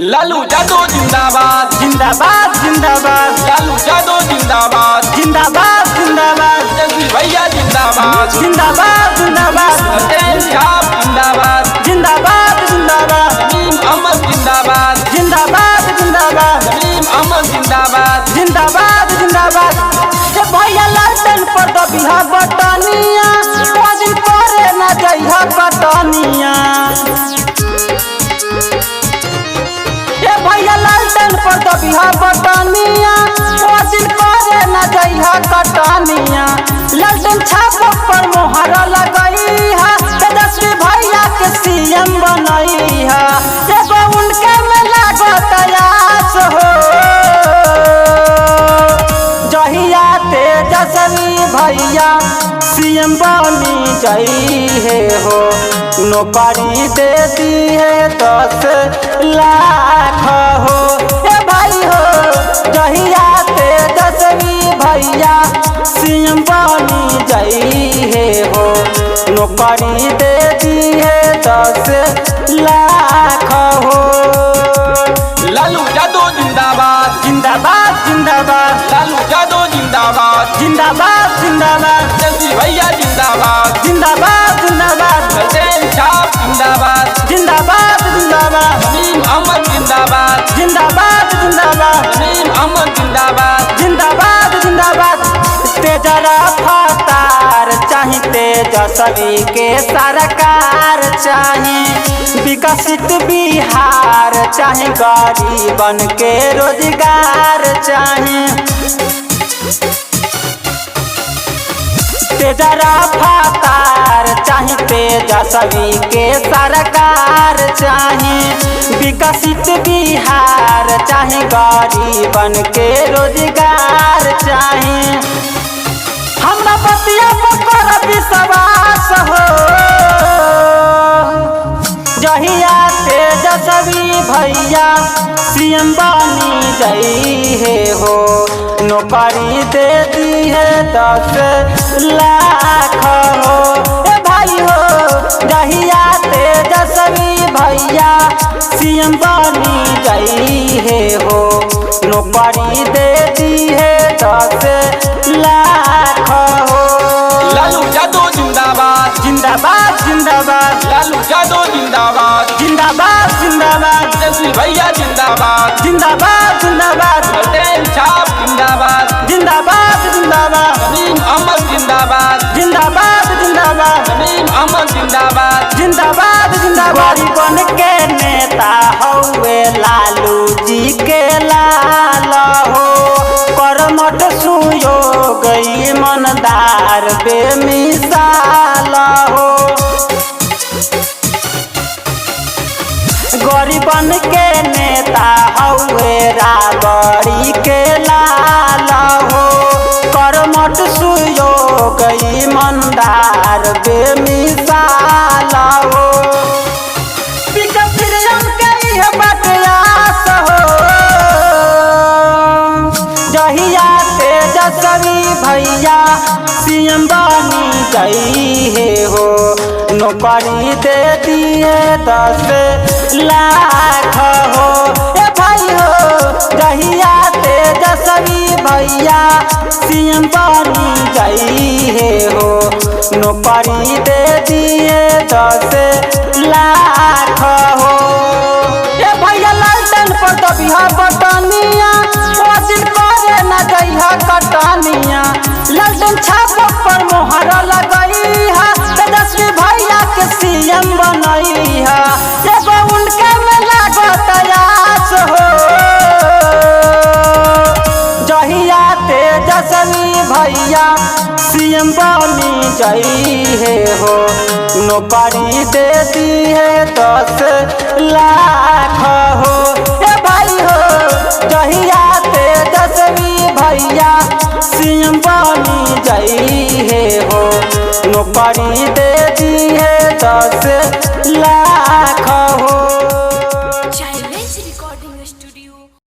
लालू यादव जिंदाबाद जिंदाबाद जिंदाबाद। लालू यादव जिंदाबाद जिंदाबाद जिंदाबाद। तेजस्वी भैया जिंदाबाद जिंदाबाद जिंदाबाद। सत्येंद्र साहब जिंदाबाद जिंदाबाद जिंदाबाद। नईम अहमद जिंदाबाद जिंदाबाद जिंदाबाद। नईम अहमद जिंदाबाद जिंदाबाद जिंदाबाद। ए भैया लालटेन पर दबिहा बटनिया दिन करे न जइहा कटनिया। ए भैया लालटेन पर दबिहा बटनिया दिन करे न जइहा कटनिया। लालटेन छाप पर मोहर लगई है तेजस्वी भैया के सीएम बनई है। एगो उनके में लागत आस हो जहिया तेजस्वी भैया सीएम बनी जई है हो। नौकरी दे दी है 10 लाख हो। ए भाई हो जहिया तेजस्वी भैया सीएम बनी जई है हो। नौकरी दे दी है 10 लाख हो। लालू यादव जिंदाबाद जिंदाबाद जिंदाबाद। लालू यादव जिंदाबाद जिंदाबाद जिंदाबाद। तेजस्वी भैया जिंदाबाद जिंदाबाद जिंदाबाद। सत्येंद्र साहब जिंदाबाद जिंदाबाद जिंदाबाद। नईम अहमद जिंदाबाद जिंदाबाद जिंदाबाद। नईम अहमद जिंदाबाद जिंदाबाद जिंदाबाद। तेजरा फतार चाहे तेजस्वी के सरकार चाहे विकसित बिहार चाहे गरीबन के रोजगार चाहे। तेजरा फतार चाहे तेजस्वी के सरकार चाहे विकसित बिहार चाहे गरीबन के रोजगार चाहे। हमरा बतिया पर विश्वास हो जहिया तेजस्वी भैया सीएम बनी जई है हो। नौकरी दे दी है 10 लाख हो। ए भाई हो जहिया तेजस्वी भैया सीएम बनी जई है हो। नौकरी दे दी है 10 लाख हो। लालू यादव जिंदाबाद जिंदाबाद जिंदाबाद। लालू यादव जिंदाबाद जिंदाबाद जिंदाबाद। तेजस्वी भैया जिंदाबाद जिंदाबाद जिंदाबाद। सत्येंद्र साहब जिंदाबाद जिंदाबाद जिंदाबाद। नईम अहमद जिंदाबाद जिंदाबाद जिंदाबाद। नईम अहमद जिंदाबाद जिंदाबाद जिंदाबाद। गरीबन के नेता हौवे लालू जी के लाल हो। कर्मठ सुयोग ईमानदार बेमिसाल हो। गरीबन के नेता हौवे राबड़ी के लाल हो। कर्मठ सुयोग ईमानदार बेमिसाल हो। विकसित के यह बटयास हो जहिया तेजस्वी भैया सीएम बनी जई है हो। नौकरी दे दी है 10 लाख हो। ए भाई हो जहिया तेजस्वी भैया सीएम बनी जई है हो। नौकरी दे दी है 10 लाख हो। ए भैया लालटेन पर दबिहा बटनिया दिन करे न जइहा कटनिया। लालटेन छाप पर मोहर लगई है तेजस्वी भैया के सीएम बनई है। एगो उनके में लागत आस हो जहिया तेजस्वी भैया सीएम बनी जई है हो। नौकरी दे दी है 10 लाख हो। ए भाई हो जहिया तेजस्वी भैया सीएम बनी जई है हो। नौकरी दे दी है 10 लाख हो।